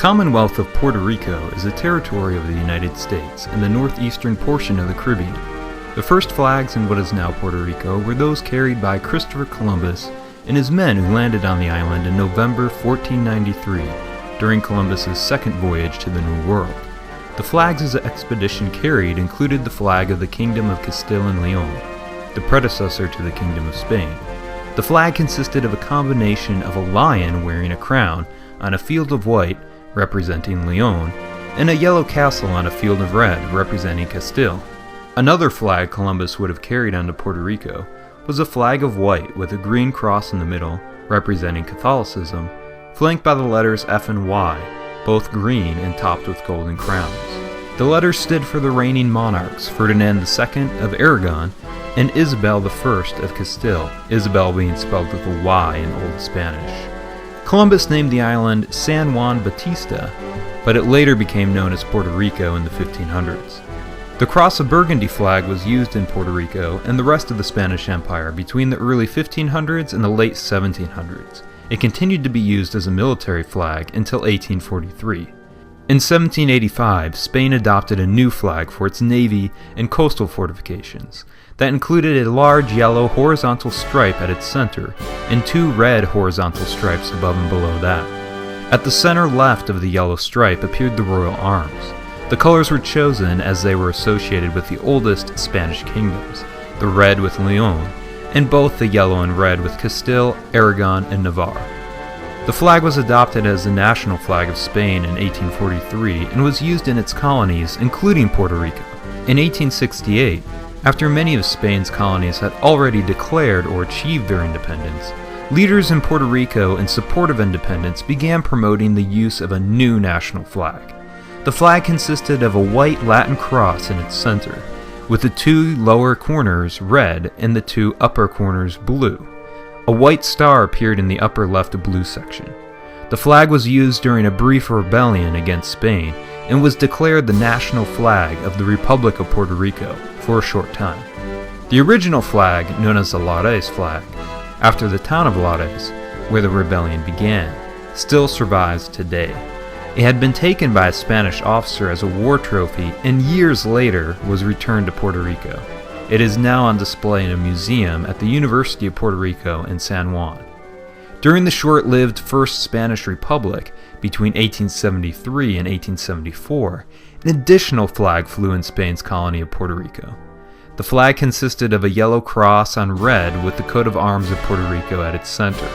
Commonwealth of Puerto Rico is a territory of the United States in the northeastern portion of the Caribbean. The first flags in what is now Puerto Rico were those carried by Christopher Columbus and his men who landed on the island in November 1493 during Columbus's second voyage to the New World. The flags his expedition carried included the flag of the Kingdom of Castile and León, the predecessor to the Kingdom of Spain. The flag consisted of a combination of a lion wearing a crown on a field of white, representing León, and a yellow castle on a field of red, representing Castile. Another flag Columbus would have carried onto Puerto Rico was a flag of white with a green cross in the middle, representing Catholicism, flanked by the letters F and Y, both green and topped with golden crowns. The letters stood for the reigning monarchs, Ferdinand II of Aragon and Isabel I of Castile, Isabel being spelled with a Y in Old Spanish. Columbus named the island San Juan Bautista, but it later became known as Puerto Rico in the 1500s. The Cross of Burgundy flag was used in Puerto Rico and the rest of the Spanish Empire between the early 1500s and the late 1700s. It continued to be used as a military flag until 1843. In 1785, Spain adopted a new flag for its navy and coastal fortifications that included a large yellow horizontal stripe at its center and two red horizontal stripes above and below that. At the center left of the yellow stripe appeared the royal arms. The colors were chosen as they were associated with the oldest Spanish kingdoms, the red with León, and both the yellow and red with Castile, Aragon, and Navarre. The flag was adopted as the national flag of Spain in 1843 and was used in its colonies, including Puerto Rico. In 1868, after many of Spain's colonies had already declared or achieved their independence, leaders in Puerto Rico in support of independence began promoting the use of a new national flag. The flag consisted of a white Latin cross in its center, with the two lower corners red and the two upper corners blue. A white star appeared in the upper left blue section. The flag was used during a brief rebellion against Spain and was declared the national flag of the Republic of Puerto Rico for a short time. The original flag, known as the Lares flag, after the town of Lares, where the rebellion began, still survives today. It had been taken by a Spanish officer as a war trophy and years later was returned to Puerto Rico. It is now on display in a museum at the University of Puerto Rico in San Juan. During the short-lived First Spanish Republic between 1873 and 1874, an additional flag flew in Spain's colony of Puerto Rico. The flag consisted of a yellow cross on red with the coat of arms of Puerto Rico at its center.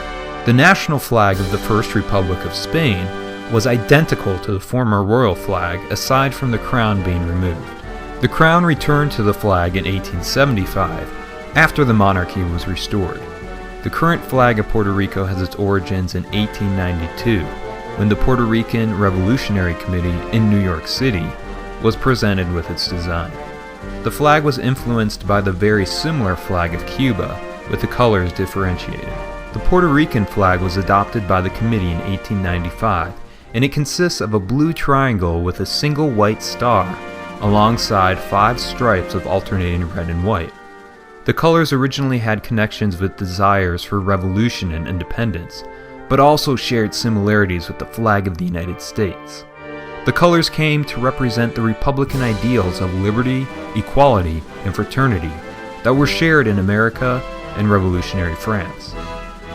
The national flag of the First Republic of Spain was identical to the former royal flag aside from the crown being removed. The crown returned to the flag in 1875 after the monarchy was restored. The current flag of Puerto Rico has its origins in 1892 when the Puerto Rican Revolutionary Committee in New York City was presented with its design. The flag was influenced by the very similar flag of Cuba, with the colors differentiated. The Puerto Rican flag was adopted by the committee in 1895, and it consists of a blue triangle with a single white star alongside 5 stripes of alternating red and white. The colors originally had connections with desires for revolution and independence, but also shared similarities with the flag of the United States. The colors came to represent the Republican ideals of liberty, equality, and fraternity that were shared in America and revolutionary France.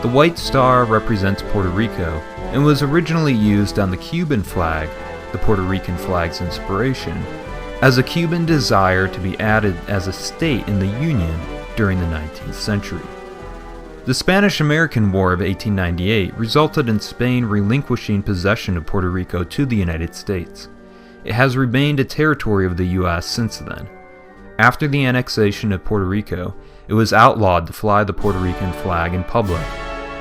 The white star represents Puerto Rico and was originally used on the Cuban flag, the Puerto Rican flag's inspiration, as a Cuban desire to be added as a state in the Union during the 19th century. The Spanish-American War of 1898 resulted in Spain relinquishing possession of Puerto Rico to the United States. It has remained a territory of the U.S. since then. After the annexation of Puerto Rico, it was outlawed to fly the Puerto Rican flag in public,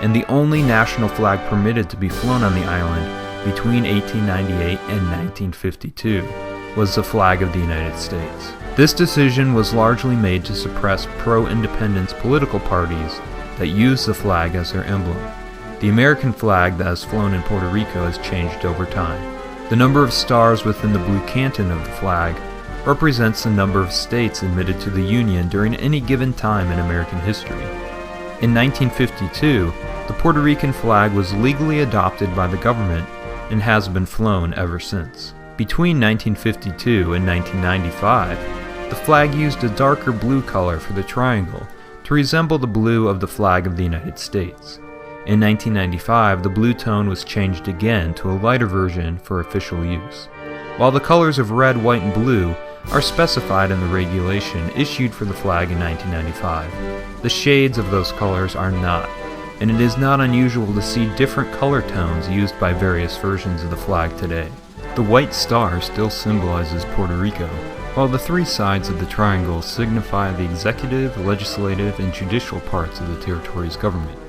and the only national flag permitted to be flown on the island between 1898 and 1952 was the flag of the United States. This decision was largely made to suppress pro-independence political parties that use the flag as their emblem. The American flag that has flown in Puerto Rico has changed over time. The number of stars within the blue canton of the flag represents the number of states admitted to the Union during any given time in American history. In 1952, the Puerto Rican flag was legally adopted by the government and has been flown ever since. Between 1952 and 1995, the flag used a darker blue color for the triangle to resemble the blue of the flag of the United States. In 1995, the blue tone was changed again to a lighter version for official use. While the colors of red, white, and blue are specified in the regulation issued for the flag in 1995, the shades of those colors are not, and it is not unusual to see different color tones used by various versions of the flag today. The white star still symbolizes Puerto Rico, while the three sides of the triangle signify the executive, legislative, and judicial parts of the territory's government.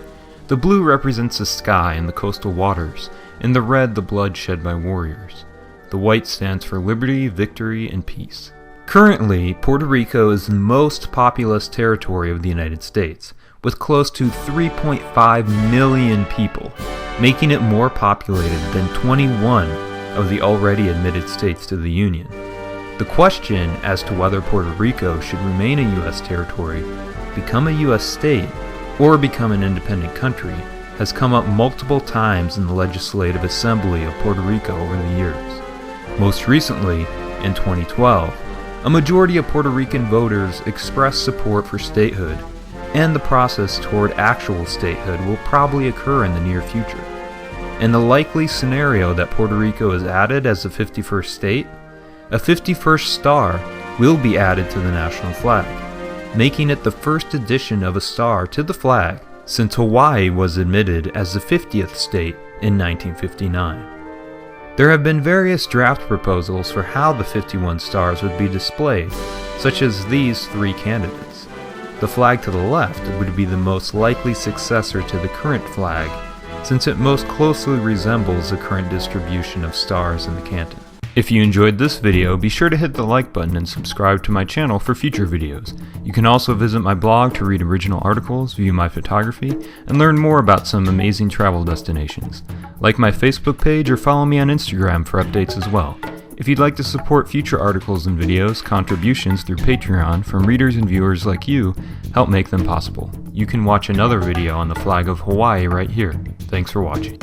The blue represents the sky and the coastal waters, and the red the blood shed by warriors. The white stands for liberty, victory, and peace. Currently, Puerto Rico is the most populous territory of the United States, with close to 3.5 million people, making it more populated than 21 of the already admitted states to the Union. The question as to whether Puerto Rico should remain a U.S. territory, become a U.S. state, or become an independent country has come up multiple times in the Legislative Assembly of Puerto Rico over the years. Most recently, in 2012, a majority of Puerto Rican voters expressed support for statehood, and the process toward actual statehood will probably occur in the near future. In the likely scenario that Puerto Rico is added as the 51st state, a 51st star will be added to the national flag, making it the first addition of a star to the flag since Hawaii was admitted as the 50th state in 1959. There have been various draft proposals for how the 51 stars would be displayed, such as these three candidates. The flag to the left would be the most likely successor to the current flag, since it most closely resembles the current distribution of stars in the canton. If you enjoyed this video, be sure to hit the like button and subscribe to my channel for future videos. You can also visit my blog to read original articles, view my photography, and learn more about some amazing travel destinations. Like my Facebook page or follow me on Instagram for updates as well. If you'd like to support future articles and videos, contributions through Patreon from readers and viewers like you help make them possible. You can watch another video on the flag of Hawaii right here. Thanks for watching.